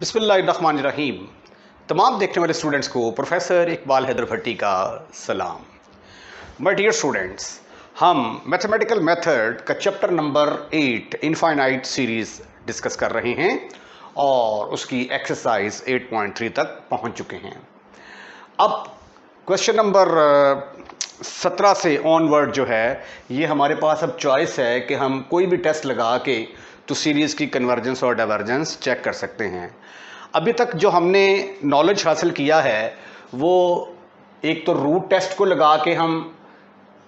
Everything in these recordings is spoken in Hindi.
बिस्मिल्लाहिर्रहमानिर्रहीम। तमाम देखने वाले स्टूडेंट्स को प्रोफेसर इकबाल हैदर भट्टी का सलाम। माय डियर स्टूडेंट्स, हम मैथमेटिकल मेथड का chapter number 8 infinite series discuss कर रहे हैं और उसकी एक्सरसाइज 8.3 तक पहुंच चुके हैं। अब क्वेश्चन नंबर 17 से ऑनवर्ड जो है ये हमारे पास अब चॉइस है कि हम कोई भी टेस्ट लगा के तो सीरीज़ की कन्वर्जेंस और डाइवर्जेंस चेक कर सकते हैं। अभी तक जो हमने नॉलेज हासिल किया है वो एक तो रूट टेस्ट को लगा के हम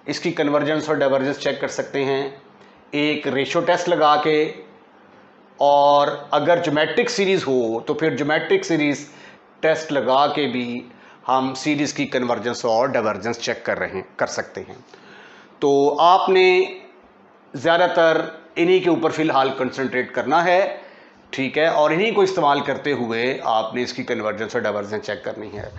इसकी कन्वर्जेंस और डाइवर्जेंस चेक कर सकते हैं, एक रेशो टेस्ट लगा के, और अगर ज्योमेट्रिक सीरीज़ हो तो फिर ज्योमेट्रिक सीरीज़ टेस्ट लगा के भी हम सीरीज़ की कन्वर्जेंस और डाइवर्जेंस चेक कर सकते हैं। तो आपने ज़्यादातर इन्हीं के ऊपर फ़िलहाल कंसंट्रेट करना है, ठीक है, और इन्हीं को इस्तेमाल करते हुए आपने इसकी कन्वर्जेंस और डाइवर्जेंस चेक करनी है।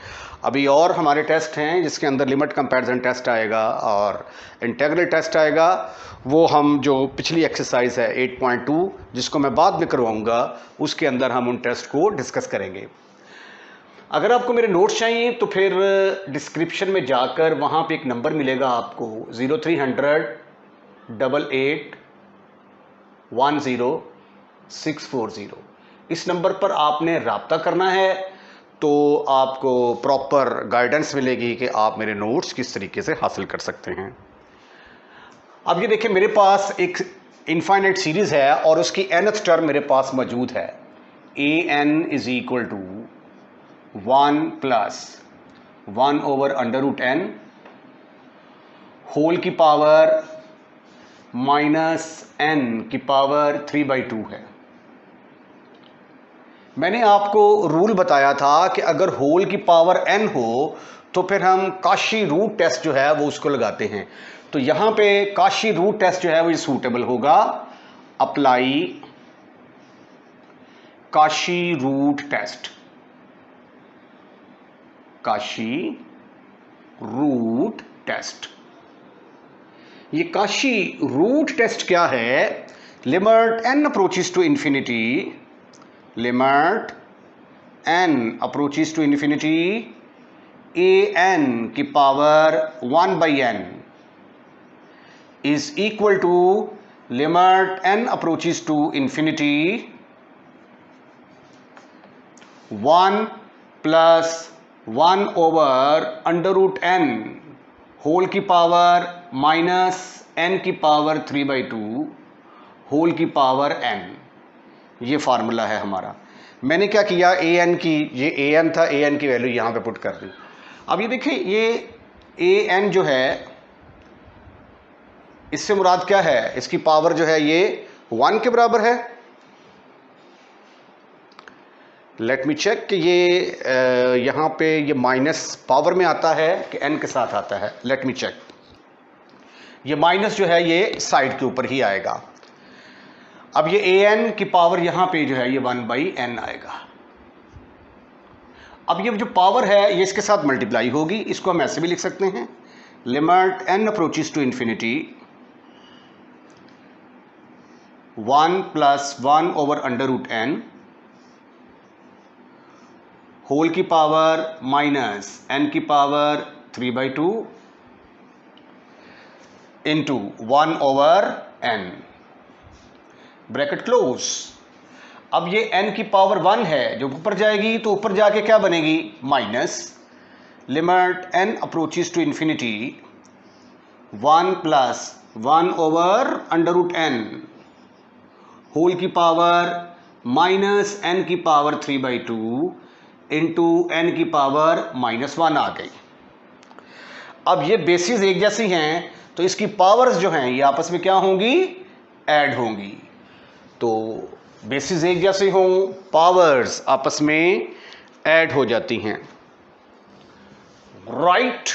अभी और हमारे टेस्ट हैं जिसके अंदर लिमिट कंपैरिजन टेस्ट आएगा और इंटीग्रल टेस्ट आएगा। वो हम जो पिछली एक्सरसाइज है 8.2 जिसको मैं बाद में करवाऊंगा उसके अंदर हम उन टेस्ट को डिस्कस करेंगे। अगर आपको मेरे नोट्स चाहिए तो फिर डिस्क्रिप्शन में जाकर वहाँ पे एक नंबर मिलेगा आपको 0300 88 10640। इस नंबर पर आपने रब्ता करना है तो आपको प्रॉपर गाइडेंस मिलेगी कि आप मेरे नोट्स किस तरीके से हासिल कर सकते हैं। अब ये देखिए, मेरे पास एक इनफाइनाइट सीरीज़ है और उसकी nth टर्म मेरे पास मौजूद है। an is equal to 1 plus 1 over under root n whole की पावर माइनस n की पावर 3/2 है। मैंने आपको रूल बताया था कि अगर होल की पावर n हो तो फिर हम काशी रूट टेस्ट जो है वो उसको लगाते हैं। तो यहां पे काशी रूट टेस्ट जो है वो सूटेबल होगा। Apply Cauchy root test. Cauchy root test, ये काशी रूट टेस्ट क्या है? Limit n approaches to infinity, limit n approaches to infinity an की power 1/n is equal to limit n approaches to infinity 1 plus 1 over under root n whole की पावर माइनस n की पावर 3/2 होल की पावर n। ये फार्मूला है हमारा। मैंने क्या किया, an की, ये an था, an की वैल्यू यहाँ पे पुट कर दी। अब ये देखिए, ये an जो है इससे मुराद क्या है? इसकी पावर जो है ये 1 के बराबर है। लेट मी चेक कि ये यहाँ पे ये माइनस पावर में आता है कि n के साथ आता है। लेट मी चेक, ये माइनस जो है ये साइड के ऊपर ही आएगा। अब ये an की पावर यहाँ पे जो है ये 1/n आएगा। अब ये जो पावर है ये इसके साथ मल्टीप्लाई होगी। इसको हम ऐसे भी लिख सकते हैं, limit n approaches to infinity 1 plus 1 over under root n whole की पावर माइनस n की power 3/2 into 1 over n, bracket close. अब ये n की पावर 1 है, जो ऊपर जाएगी तो ऊपर जाके क्या बनेगी? Minus limit n approaches to infinity 1 plus 1 over under root n whole की पावर माइनस n की पावर 3/2 इंटू n की पावर -1 आ गई। अब ये बेसिस एक जैसी हैं तो इसकी पावर्स जो हैं ये आपस में क्या होंगी? ऐड होंगी। तो बेसिस एक जैसे हों, पावर्स आपस में ऐड हो जाती हैं। Right,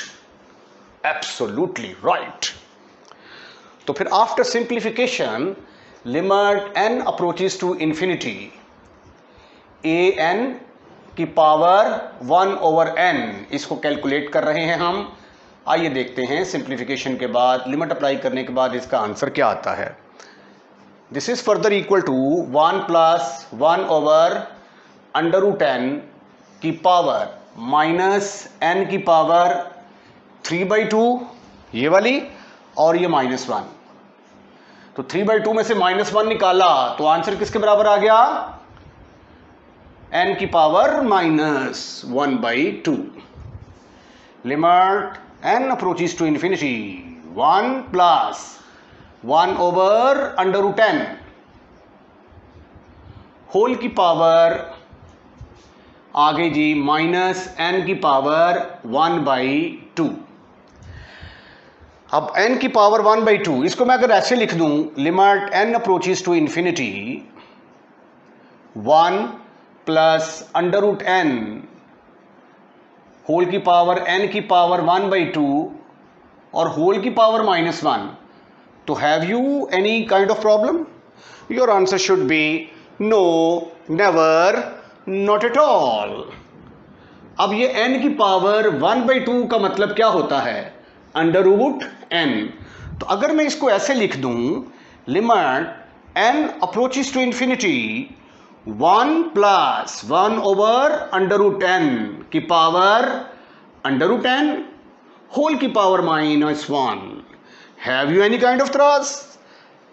absolutely right. तो फिर after simplification limit n approaches to infinity an की पावर 1 ओवर n, इसको कैलकुलेट कर रहे हैं हम। आइए देखते हैं सिंप्लीफिकेशन के बाद, लिमिट अप्लाई करने के बाद इसका आंसर क्या आता है। This is further equal to 1 plus 1 over √n की पावर -n की पावर 3/2, ये वाली, और ये -1। तो 3/2 में से -1 निकाला तो आंसर किसके बराबर आ गया? n की power -1/2। Limit n approaches to infinity 1 + 1/√n whole की पावर आ गई जी -n की पावर 1/2। अब n की पावर 1/2, इसको मैं अगर ऐसे लिख दूं, limit n approaches to infinity 1 + √n whole की पावर n की पावर 1/2 और होल की पावर -1, तो have you any kind of problem? Your answer should be no, never, not at all. अब ये n की पावर 1/2 का मतलब क्या होता है? √n। तो अगर मैं इसको ऐसे लिख दूं, limit n approaches to infinity 1 + 1/√n की पावर √n होल की power -1। Have you any kind of thrust?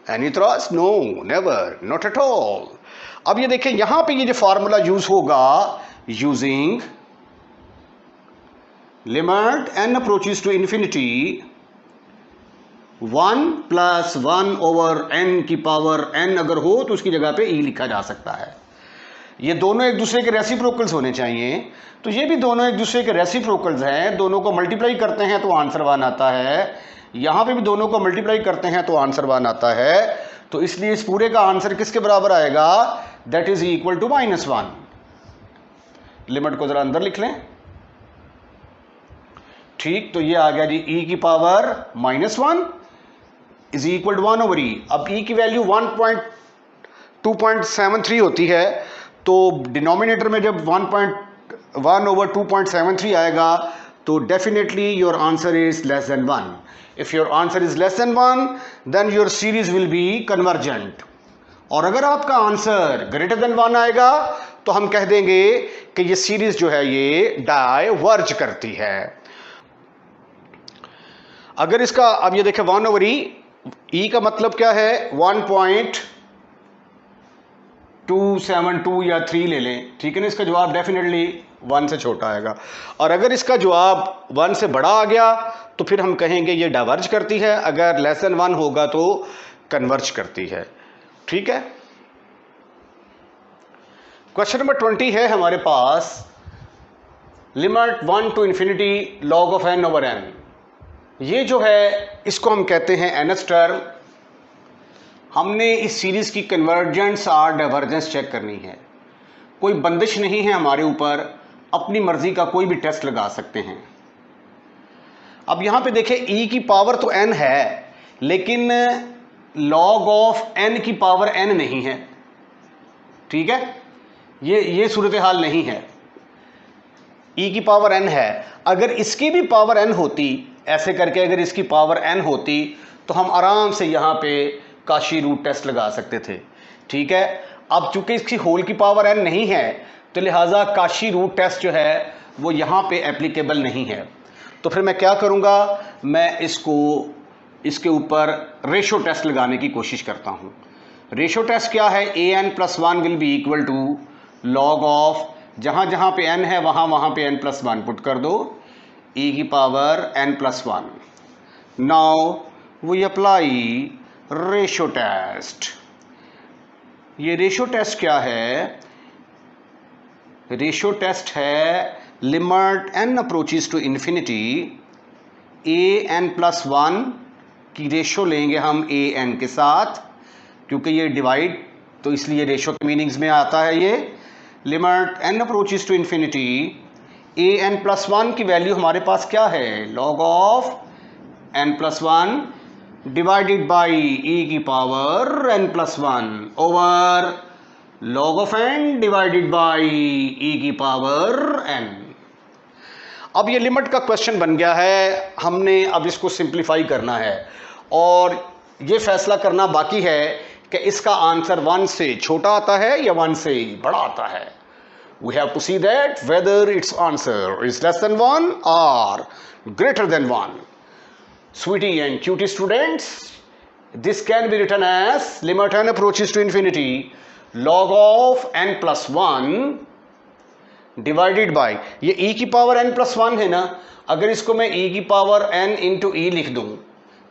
Any thrust? No, never, not at all. अब ये देखें, यहां पे ये जो फॉर्मूला यूज होगा, using limit n approaches to infinity 1 + 1/n की पावर n अगर हो तो उसकी जगह पे e लिखा जा सकता है। ये दोनों एक दूसरे के रेसिप्रोकल्स होने चाहिए, तो ये भी दोनों एक दूसरे के रेसिप्रोकल्स हैं। दोनों को मल्टीप्लाई करते हैं तो आंसर 1 आता है, यहां पे भी दोनों को मल्टीप्लाई करते हैं तो आंसर 1 आता है। तो इसलिए इस पूरे का आंसर किसके बराबर आएगा? That is equal to -1। Limit को जरा अंदर लिख लें। ठीक, तो ये आ गया जी e की power -1 is equal to 1/e। अब e की वैल्यू 2.73 होती है, तो डिनोमिनेटर में जब 1/2.73 आएगा तो definitely your answer is less than 1। If your answer is less than 1 then your series will be convergent. और अगर आपका आंसर ग्रेटर देन 1 आएगा तो हम कह देंगे कि ये सीरीज जो है ये डाइवर्ज करती है। अगर इसका, अब ये देखें 1/e, e का मतलब क्या है? 1.272 या 3 ले लें, ठीक है ना। इसका जवाब डेफिनेटली 1 से छोटा आएगा। और अगर इसका जवाब 1 से बड़ा आ गया तो फिर हम कहेंगे ये डाइवर्ज करती है, अगर लेस देन 1 होगा तो कन्वर्ज करती है। ठीक है। क्वेश्चन नंबर 20 है हमारे पास, limit 1 to infinity log of n/n। ये जो है इसको हम कहते हैं nth टर्म। हमने इस सीरीज की कन्वर्जेंस और डाइवर्जेंस चेक करनी है। कोई बंदिश नहीं है हमारे ऊपर, अपनी मर्जी का कोई भी टेस्ट लगा सकते हैं। अब यहां पे देखें, e की पावर तो n है, लेकिन log of n की पावर n नहीं है। ठीक है, ये सूरत हाल नहीं है। e की पावर n है, अगर इसकी भी पावर n होती, ऐसे करके अगर इसकी पावर n होती तो हम आराम से यहाँ पे काशी रूट टेस्ट लगा सकते थे। ठीक है, अब चूंकि इसकी होल की पावर n नहीं है तो लिहाजा काशी रूट टेस्ट जो है वो यहाँ पे एप्लीकेबल नहीं है। तो फिर मैं क्या करूँगा, मैं इसके ऊपर रेशो टेस्ट लगाने की कोशिश करता हूँ। रेशो टेस्ट क्या है? an + 1 will be equal to log of, जहाँ जहाँ पे n है वहाँ पे n + 1 पुट कर दो, e की power n + 1। Now we apply ratio test. ये रेशो टेस्ट क्या है? रेशो टेस्ट है limit n approaches to infinity an + 1 की रेशो लेंगे हम an के साथ, क्योंकि ये डिवाइड, तो इसलिए रेशो के मीनिंग्स में आता है। ये limit n approaches to infinity an + 1 की वैल्यू हमारे पास क्या है? log of n + 1 divided by e की power n + 1 over log of n divided by e की पावर n। अब ये लिमिट का क्वेश्चन बन गया है, हमने अब इसको सिंप्लीफाई करना है और ये फैसला करना बाकी है कि इसका आंसर 1 से छोटा आता है या 1 से बड़ा आता है। we have to see that whether its answer is less than 1 or greater than 1. Sweetie and cutie students, this can be written as limit n approaches to infinity log of n plus 1 divided by, ये e की पावर n plus 1 है ना, अगर इसको मैं e की पावर n into e लिख दूं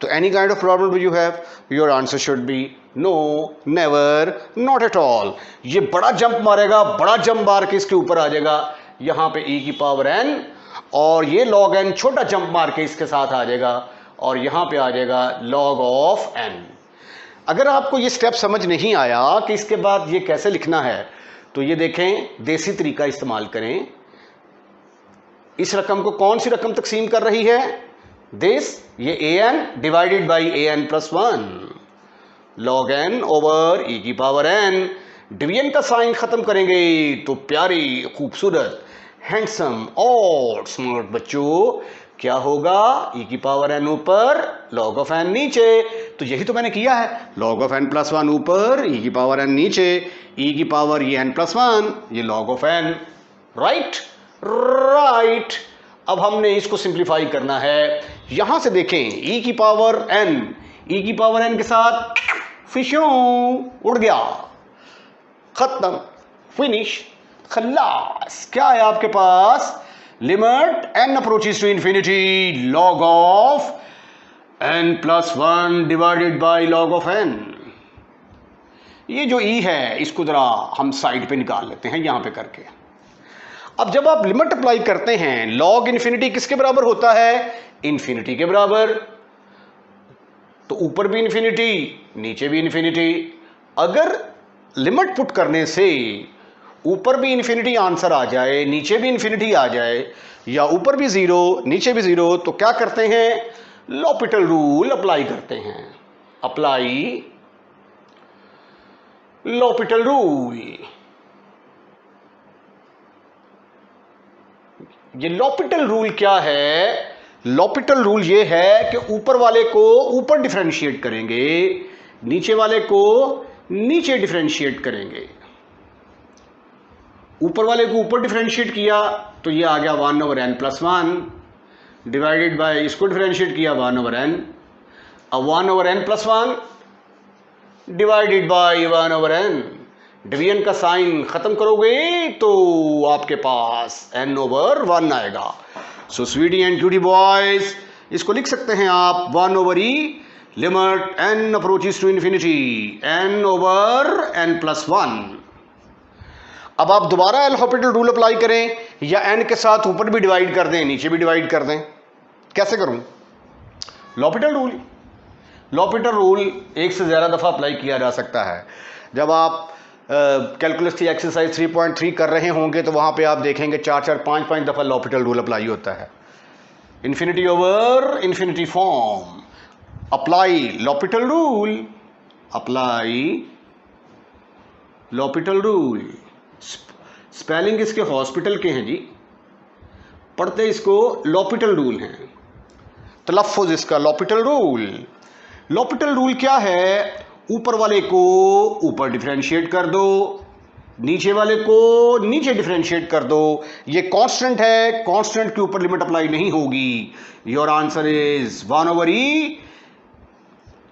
तो any kind of problem do you have? Your answer should be no, never, not at all. ये बड़ा जंप मारेगा, बड़ा जंप मार के इसके ऊपर आ जाएगा यहाँ पे e की पावर n, और ये log n छोटा जंप मार के इसके साथ आ जाएगा और यहाँ पे आ जाएगा log of n. अगर आपको ये स्टेप समझ नहीं आया कि इसके बाद ये कैसे लिखना है तो ये देखें, देसी तरीका इस्तेमाल करें. इस रकम को कौन सी रकम तकसीम कर रही है? दिस, ये an divided by an plus 1 log n over e की पावर n. डिवीजन का साइन खत्म करेंगे तो प्यारी, खूबसूरत, हैंडसम और स्मार्ट बच्चों क्या होगा? e की पावर n ऊपर, log of n नीचे. तो यही तो मैंने किया है, log of n प्लस 1 ऊपर, e की पावर n नीचे, e की पावर ये n प्लस 1, ये log of n. राइट. अब हमने इसको सिंप्लीफाई करना है. यहां से देखें, e की पावर n, e की पावर n के साथ फिशों उड़ गया, खत्म, फिनिश, खल्लास. क्या है आपके पास? Limit n approaches to infinity log of n plus 1 divided by log of n. ये जो e है इसको जरा हम साइड पे निकाल लेते हैं यहां पे करके. अब जब आप लिमिट अप्लाई करते हैं, log इन्फिनिटी किसके बराबर होता है? इन्फिनिटी के बराबर. तो ऊपर भी इन्फिनिटी, नीचे भी इन्फिनिटी. अगर लिमिट पुट करने से ऊपर भी इन्फिनिटी आंसर आ जाए, नीचे भी इन्फिनिटी आ जाए, या ऊपर भी जीरो नीचे भी जीरो, तो क्या करते हैं? लॉपिटल रूल अप्लाई करते हैं. Apply L'Hôpital rule. ये लॉपिटल रूल क्या है? लॉपिटल रूल ये है कि ऊपर वाले को ऊपर डिफरेंशिएट करेंगे, नीचे वाले को नीचे डिफरेंशिएट करेंगे. ऊपर वाले को ऊपर डिफरेंशिएट किया तो ये आ गया 1 over n plus 1 divided by, इसको डिफरेंशिएट किया 1 ओवर n. अब 1 over n plus 1 divided by 1 over n. Division का साइन खत्म करोगे तो आपके पास n ओवर 1 आएगा. So sweetie and cutie boys, इसको लिख सकते हैं आप 1 over e limit n approaches to infinity n over n plus 1. अब आप दोबारा एल्फाबेटल रूल अप्लाई करें, या n के साथ ऊपर भी डिवाइड कर दें, नीचे भी डिवाइड कर दें. कैसे करूं? L'Hôpital rule. लॉपिटल रूल एक से ज़्यादा दफ़ा अप्लाई किया जा सकता है. जब आप कैलकुलस की एक्सरसाइज 3.3 कर रहे होंगे तो वहाँ पे आप देखेंगे 4-4, 5-5 दफ़ा लॉपिटल रूल अप्लाई होता है. Infinity over infinity form, apply L'Hôpital rule, apply L'Hôpital rule. Spelling इसके हॉस्पिटल के हैं जी, पढ़ते इसको लॉपिटल रूल हैं. तलफ़ुज़ इसका लॉपिटल रूल. लॉपिटल रूल क्या है? ऊपर वाले को ऊपर डिफरेंशिएट कर दो, नीचे वाले को नीचे डिफरेंशिएट कर दो. ये कांस्टेंट है, कांस्टेंट के ऊपर लिमिट अप्लाई नहीं होगी. Your answer is 1 over e,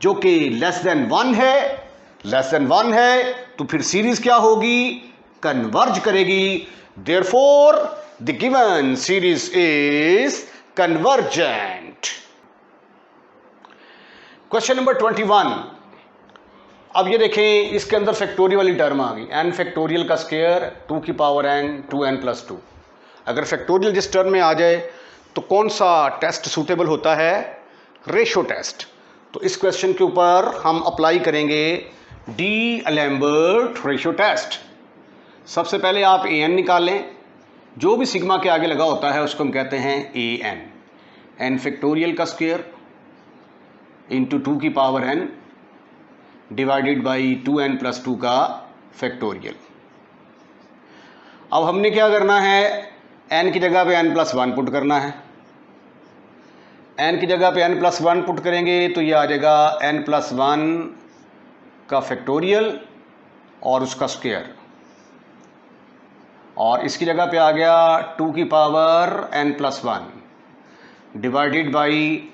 जो कि लेस देन 1 है. लेस देन 1 है तो फिर सीरीज क्या होगी? कन्वर्ज करेगी. Therefore the given series is convergent. Question number 21. अब ये देखें, इसके अंदर फैक्टोरियल वाली टर्म आ गई. n फैक्टोरियल का स्क्वायर 2 की पावर n 2n प्लस 2. अगर फैक्टोरियल जिस टर्म में आ जाए तो कौन सा टेस्ट सूटेबल होता है? Ratio test. तो इस क्वेश्चन के ऊपर हम अप्लाई करेंगे डी अलेम्बर्ट रेशो टेस्ट. सबसे पहले आप an निकाल लें. जो भी सिग्मा के आगे लगा होता है उसको हम कहते हैं an. n फैक्टोरियल का स्क्वायर इंटू 2 की power n divided by 2n plus 2 का फैक्टोरियल. अब हमने क्या करना है? n की जगह पे n प्लस 1 पुट करना है. n की जगह पे n प्लस 1 पुट करेंगे तो ये आ जाएगा n प्लस 1 का फैक्टोरियल और उसका स्क्वायर. और इसकी जगह पे आ गया 2 की power n+1 divided by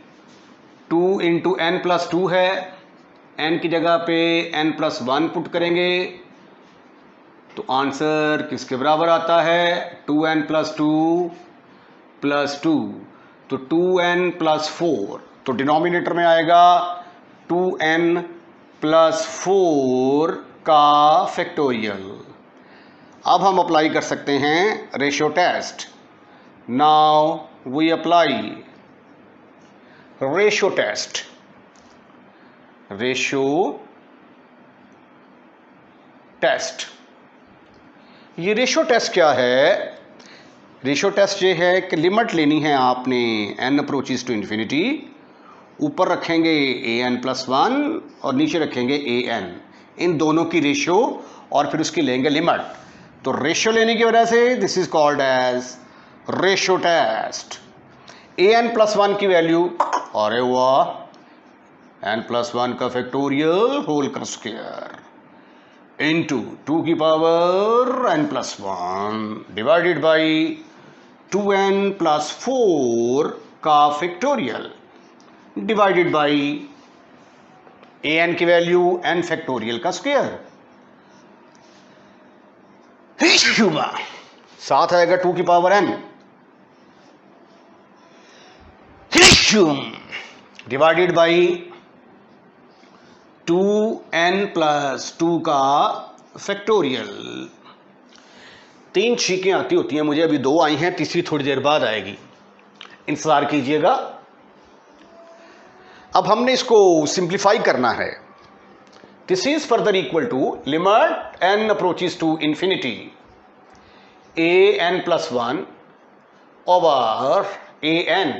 2 into n+2 है, n की जगह पे n+1 पुट करेंगे तो आंसर किसके बराबर आता है 2n+2 + 2 तो 2n+4 तो डिनोमिनेटर में आएगा 2n+4 का फैक्टोरियल। अब हम अप्लाई कर सकते हैं ratio test. Now we apply ratio test. Ratio test, ये रेशियो टेस्ट क्या है? रेशियो टेस्ट ये है कि लिमिट लेनी है आपने n अप्रोचेस टू इन्फिनिटी, ऊपर रखेंगे an+1 और नीचे रखेंगे an, इन दोनों की रेशियो और फिर उसकी लेंगे लिमिट। तो रेशियो लेने की वजह से this is called as ratio test. an+1 की वैल्यू, अरे वाह, n+1 का फैक्टोरियल होल का स्क्वायर इंटू 2 की power n+1 divided by 2n+4 का फैक्टोरियल डिवाइडेड बाई an की वैल्यू n फैक्टोरियल का स्क्वायर। साथ आएगा 2 की power n divided by 2n+2 का फैक्टोरियल। 3 चीखें आती होती हैं, मुझे अभी 2 आई हैं, तीसरी थोड़ी देर बाद आएगी, इंतजार कीजिएगा। अब हमने इसको सिंप्लीफाई करना है। This is further equal to limit n approaches to infinity an+1 over an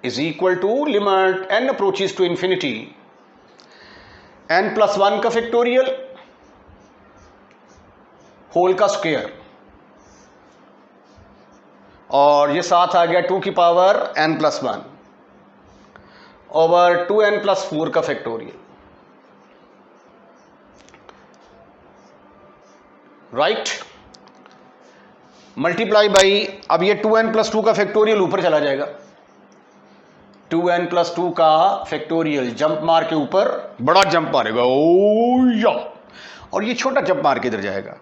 is equal to limit n approaches to infinity n+1 का फैक्टोरियल होल का स्क्वायर और ये साथ आ गया 2 की पावर n+1 ओवर 2n+4 का फैक्टोरियल, राइट, मल्टीप्लाई बाई, अब ये 2n+2 का फैक्टोरियल ऊपर चला जाएगा, 2n+2 का फैक्टोरियल जंप मार के ऊपर, बड़ा जंप मारेगा ओ या, और ये छोटा जंप मार के इधर जाएगा,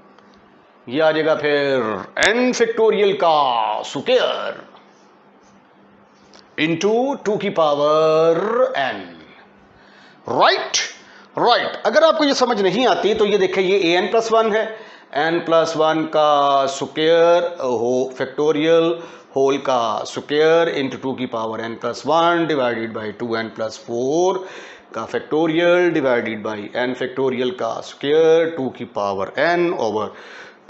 ये आ जाएगा फिर n फैक्टोरियल का स्क्वायर इंटू 2 की पावर n, राइट। अगर आपको ये समझ नहीं आती तो ये देखें, ये an+1 है, n+1 का स्क्वायर हो फैक्टोरियल होल का स्क्वायर इंटू 2 की power n+1 divided by 2n+4 का factorial divided by n factorial का स्क्वायर 2 की पावर n ओवर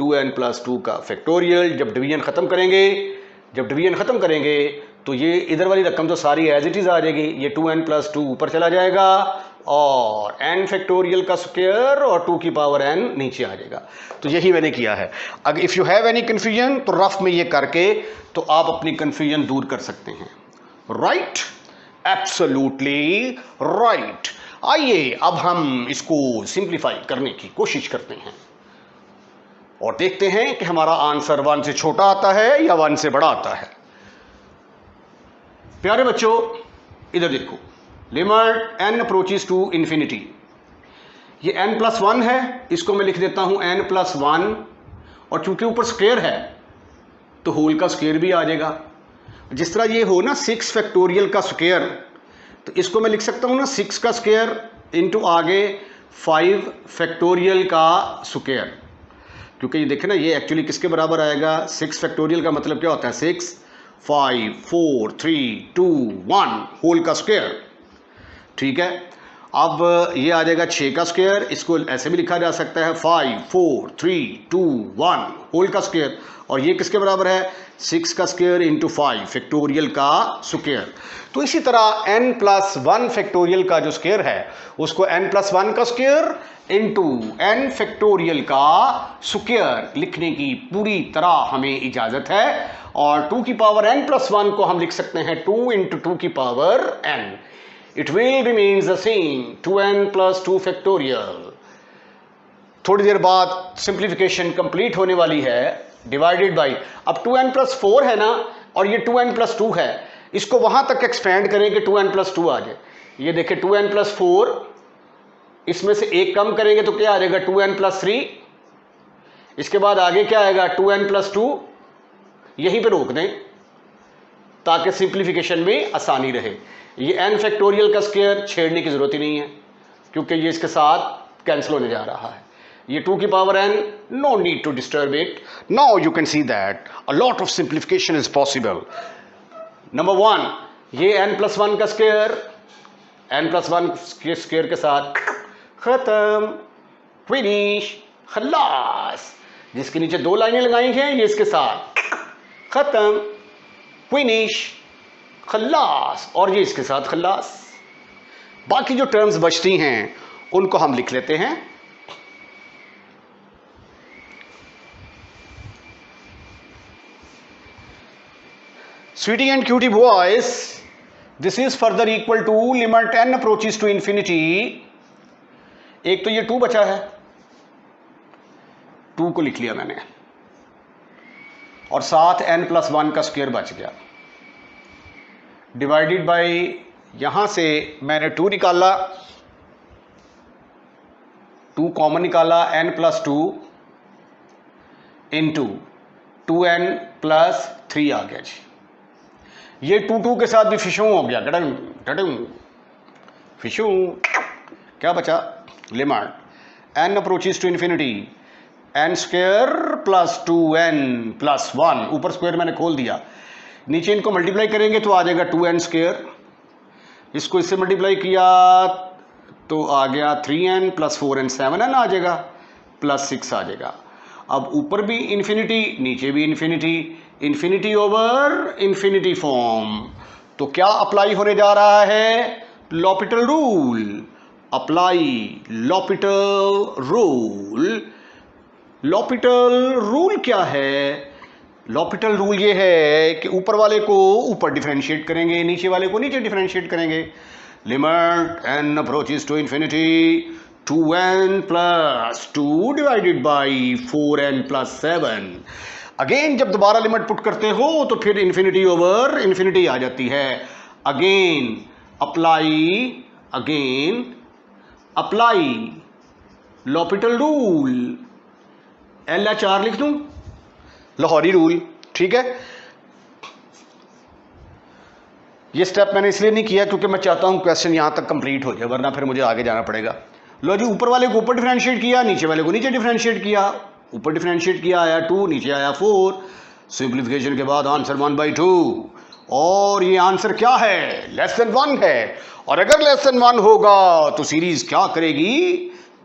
2n+2 का फैक्टोरियल। जब डिवीजन ख़त्म करेंगे तो ये इधर वाली रकम तो सारी एज इट इज़ आ जाएगी, ये 2n+2 ऊपर चला जाएगा और n फैक्टोरियल का स्क्वायर और 2 की पावर n नीचे आ जाएगा। तो यही मैंने किया है। अगर if you have any confusion तो रफ में ये करके तो आप अपनी कन्फ्यूजन दूर कर सकते हैं, राइट, एब्सोल्युटली राइट। आइए अब हम इसको सिंप्लीफाई करने की कोशिश करते हैं और देखते हैं कि हमारा आंसर 1 से छोटा आता है या 1 से बड़ा आता है। प्यारे बच्चों इधर देखो, limit n approaches to infinity, ये n+1 है, इसको मैं लिख देता हूं n+1 और चूंकि ऊपर स्क्वायर है तो होल का स्क्वायर भी आ जाएगा। जिस तरह ये हो ना 6 फैक्टोरियल का स्क्वायर, तो इसको मैं लिख सकता हूं ना 6 का स्क्वायर इंटू आगे 5 फैक्टोरियल का स्क्वायर, क्योंकि ये देखें ना ये एक्चुअली किसके बराबर आएगा, 6 फैक्टोरियल का मतलब क्या होता है 6 5 4 3 2 1 होल का स्क्वायर, ठीक है। अब ये आ जाएगा 6 का स्क्वायर, इसको ऐसे भी लिखा जा सकता है 5 4 3 2 1 होल का स्क्वायर, और ये किसके बराबर है 6 का स्क्वायर इंटू 5 फैक्टोरियल का स्क्वायर। तो इसी तरह n+1 फैक्टोरियल का जो स्क्वायर है उसको n+1 का स्क्वायर इंटू n फैक्टोरियल का स्क्वायर लिखने की पूरी तरह हमें इजाजत है, और 2 की पावर n+1 को हम लिख सकते हैं 2 इंटू 2 की power n, it will remains the same 2n+2 factorial. थोड़ी देर बाद सिंप्लीफिकेशन कंप्लीट होने वाली है, डिवाइडेड बाई, अब 2n+4 है ना और ये 2n+2 है, इसको वहां तक एक्सपेंड करें कि 2n+2 आ जाए। ये देखिए 2n+4, इसमें से एक कम करेंगे तो क्या आ जाएगा 2n+3, इसके बाद आगे क्या आएगा 2n+2, यहीं पे रोक दें ताकि सिंप्लीफिकेशन में आसानी रहे। ये n फैक्टोरियल का स्क्वायर छेड़ने की जरूरत ही नहीं है क्योंकि ये इसके साथ कैंसिल होने जा रहा है। ये 2 की power n, no need to disturb it. Now you can see that a lot of simplification is possible. Number 1, ये n+1 का स्क्वायर, n+1 के स्क्वायर के साथ खत्म, फिनिश, खलास। जिसके नीचे 2 लाइनें लगाई हैं ये इसके साथ खत्म, फिनिश, खल्लास, और ये इसके साथ खल्लास। बाकी जो टर्म्स बचती हैं उनको हम लिख लेते हैं। Sweetie and cutie boys, this is further equal to limit n approaches to infinity. एक तो ये 2 बचा है, 2 को लिख लिया मैंने, और साथ n+1 का स्क्वायर बच गया, डिवाइडेड बाई, यहां से मैंने 2 निकाला, 2 कॉमन निकाला, n+2 इंटू 2n+3 आ गया जी। ये 2 के साथ भी फिशू हो गया, डडंग डडंग फिशू। क्या बचा, limit n approaches to infinity n² + 2n+1, ऊपर स्क्वायर मैंने खोल दिया, नीचे इनको मल्टीप्लाई करेंगे तो आ जाएगा 2n², इसको इससे मल्टीप्लाई किया तो आ गया 3n + 4n 7n आ जाएगा, +6 आ जाएगा। अब ऊपर भी इन्फिनिटी, नीचे भी infinity, infinity over infinity form, तो क्या अप्लाई होने जा रहा है, L'Hôpital rule, apply L'Hôpital rule. L'Hôpital rule क्या है, लॉपिटल रूल ये है कि ऊपर वाले को ऊपर डिफरेंशिएट करेंगे, नीचे वाले को नीचे डिफरेंशिएट करेंगे। Limit n approaches to infinity 2n+2 divided by 4n+7। Again जब दोबारा लिमिट पुट करते हो तो फिर इंफिनिटी ओवर इंफिनिटी आ जाती है। Again apply L'Hôpital rule, LHR लिख दूं, लाहौरी रूल, ठीक है। ये स्टेप मैंने इसलिए नहीं किया क्योंकि मैं चाहता हूं क्वेश्चन यहां तक कंप्लीट हो जाए, वरना फिर मुझे आगे जाना पड़ेगा। लो जी, ऊपर वाले को ऊपर डिफरेंशिएट किया, नीचे वाले को नीचे डिफरेंशिएट किया, ऊपर डिफरेंशिएट किया आया 2, नीचे आया 4, सिंप्लीफिकेशन के बाद आंसर 1/2। और ये आंसर क्या है, <1 है, और अगर <1 होगा तो सीरीज क्या करेगी,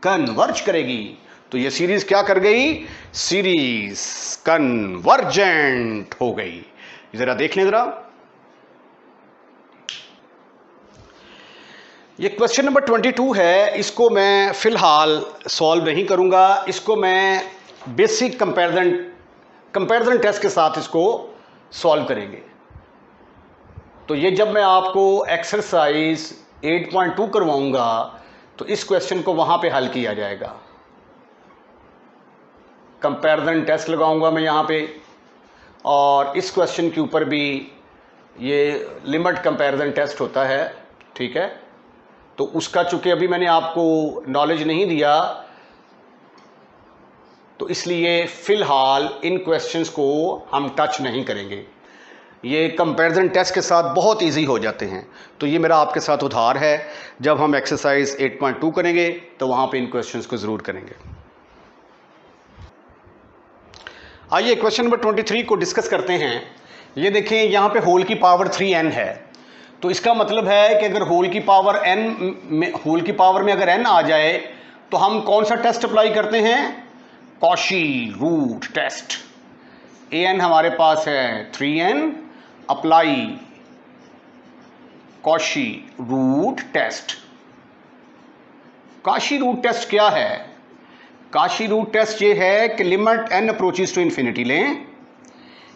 कन्वर्ज करेगी। तो ये सीरीज क्या कर गई, सीरीज कन्वर्जेंट हो गई। जरा देख लें जरा, ये क्वेश्चन नंबर 22 है, इसको मैं फिलहाल सॉल्व नहीं करूंगा, इसको मैं बेसिक कंपैरिजन टेस्ट के साथ इसको सॉल्व करेंगे। तो ये जब मैं आपको एक्सरसाइज 8.2 करवाऊंगा तो इस क्वेश्चन को वहां पे हल किया जाएगा। कंपैरिजन टेस्ट लगाऊंगा मैं यहाँ पे, और इस क्वेश्चन के ऊपर भी ये लिमिट कंपैरिजन टेस्ट होता है, ठीक है। तो उसका चूंकि अभी मैंने आपको नॉलेज नहीं दिया, तो इसलिए फिलहाल इन क्वेश्चंस को हम टच नहीं करेंगे। ये कंपैरिजन टेस्ट के साथ बहुत इजी हो जाते हैं। तो ये मेरा आपके साथ उधार है, जब हम एक्सरसाइज 8.2 करेंगे तो वहाँ पे इन क्वेश्चंस को ज़रूर करेंगे। आइए क्वेश्चन नंबर 23 को डिस्कस करते हैं। ये देखें, यहाँ पे होल की पावर 3n है, तो इसका मतलब है कि अगर होल की पावर में अगर n आ जाए तो हम कौन सा टेस्ट अप्लाई करते हैं, कॉशी रूट टेस्ट। an हमारे पास है 3n, apply Cauchy root test. Cauchy root test क्या है, कॉशी रूट टेस्ट ये है कि limit n approaches to infinity लें,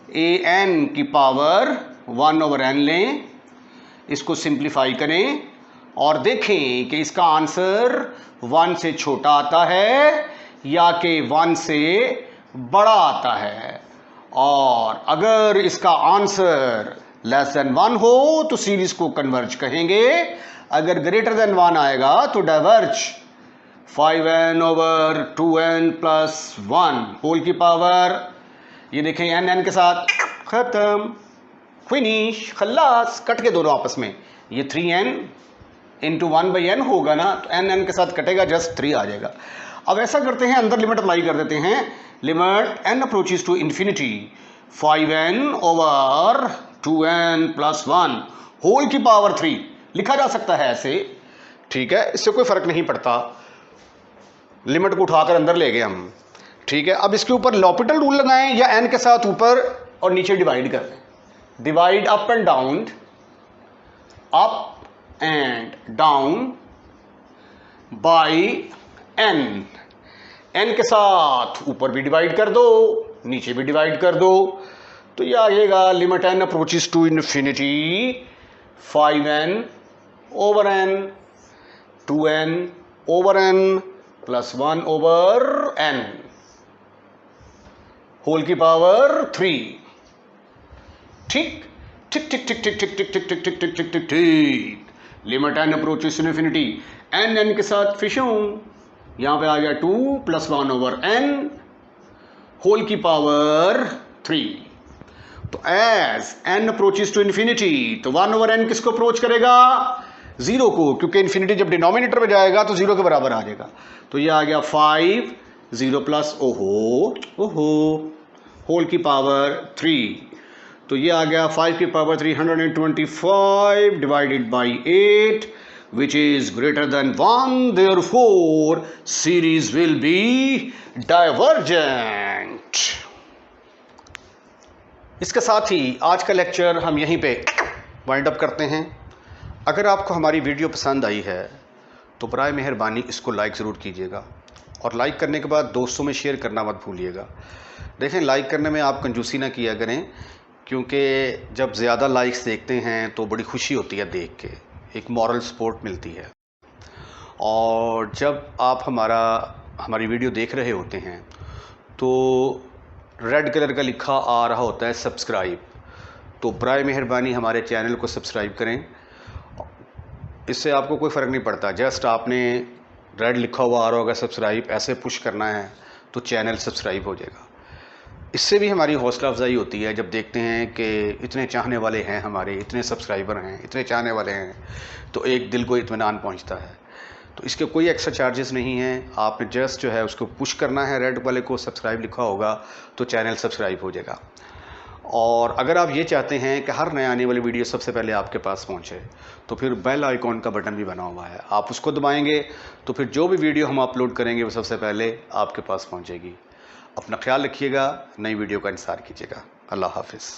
an की पावर 1/n लें, इसको सिंप्लीफाई करें और देखें कि इसका आंसर 1 से छोटा आता है या कि 1 से बड़ा आता है। और अगर इसका आंसर लेस देन 1 हो तो सीरीज को कन्वर्ज कहेंगे, अगर ग्रेटर देन 1 आएगा तो diverge 5n over 2n plus 1 whole की पावर, ये देखें n n के साथ खत्म, फिनिश, खल्लास, कट के दोनों आपस में, ये 3n इंटू 1/n होगा ना, तो n n के साथ कटेगा, जस्ट 3 आ जाएगा। अब ऐसा करते हैं, अंदर लिमिट अप्लाई कर देते हैं, limit n approaches to infinity 5n over 2n plus 1 whole की पावर 3 लिखा जा सकता है ऐसे, ठीक है, इससे कोई फर्क नहीं पड़ता, लिमिट को उठाकर अंदर ले गए हम, ठीक है। अब इसके ऊपर लॉपिटल रूल लगाएं या n के साथ ऊपर और नीचे डिवाइड कर दें, divide up and down, up and down by n, n के साथ ऊपर भी डिवाइड कर दो, नीचे भी डिवाइड कर दो, तो ये आएगा limit n approaches to infinity 5n over n 2n over n plus 1 over n whole की पावर 3, ठीक ठीक ठीक ठीक ठीक ठीक ठीक ठीक ठीक ठीक ठीक ठीक ठीक, limit n approaches to infinity, n n के साथ फिशों, यहां पे आ गया 2 प्लस 1 ओवर n होल की पावर 3। तो as n approaches to infinity, तो 1 ओवर n किसको अप्रोच करेगा, 0 को, क्योंकि इन्फिनिटी जब डिनोमिनेटर में जाएगा तो 0 के बराबर आ जाएगा, तो ये आ गया 5 0 प्लस ओहो होल की पावर 3, तो ये आ गया 5 की power 325 divided by 8 which is greater than 1, therefore series will be divergent। इसके साथ ही आज का लेक्चर हम यहीं पे वाइंड अप करते हैं। अगर आपको हमारी वीडियो पसंद आई है तो बराए मेहरबानी इसको लाइक ज़रूर कीजिएगा, और लाइक करने के बाद दोस्तों में शेयर करना मत भूलिएगा। देखें, लाइक करने में आप कंजूसी ना किया करें, क्योंकि जब ज़्यादा लाइक्स देखते हैं तो बड़ी खुशी होती है देख के, एक मॉरल सपोर्ट मिलती है। और जब आप हमारी वीडियो देख रहे होते हैं तो रेड कलर का लिखा आ रहा होता है सब्सक्राइब, तो बराए मेहरबानी हमारे चैनल को सब्सक्राइब करें। इससे आपको कोई फ़र्क नहीं पड़ता, जस्ट आपने रेड लिखा हुआ आ रहा होगा सब्सक्राइब, ऐसे पुश करना है तो चैनल सब्सक्राइब हो जाएगा। इससे भी हमारी हौसला अफजाई होती है जब देखते हैं कि इतने चाहने वाले हैं हमारे, इतने सब्सक्राइबर हैं, इतने चाहने वाले हैं, तो एक दिल को इत्मीनान पहुंचता है। तो इसके कोई एक्स्ट्रा चार्जेस नहीं हैं, आपने जस्ट जो है उसको पुश करना है, रेड वाले को सब्सक्राइब लिखा होगा तो चैनल सब्सक्राइब हो जाएगा। और अगर आप ये चाहते हैं कि हर नए आने वाली वीडियो सबसे पहले आपके पास पहुंचे, तो फिर बेल आइकॉन का बटन भी बना हुआ है, आप उसको दबाएंगे तो फिर जो भी वीडियो हम अपलोड करेंगे वो सबसे पहले आपके पास पहुंचेगी। अपना ख्याल रखिएगा, नई वीडियो का इंतज़ार कीजिएगा। अल्लाह हाफिज़।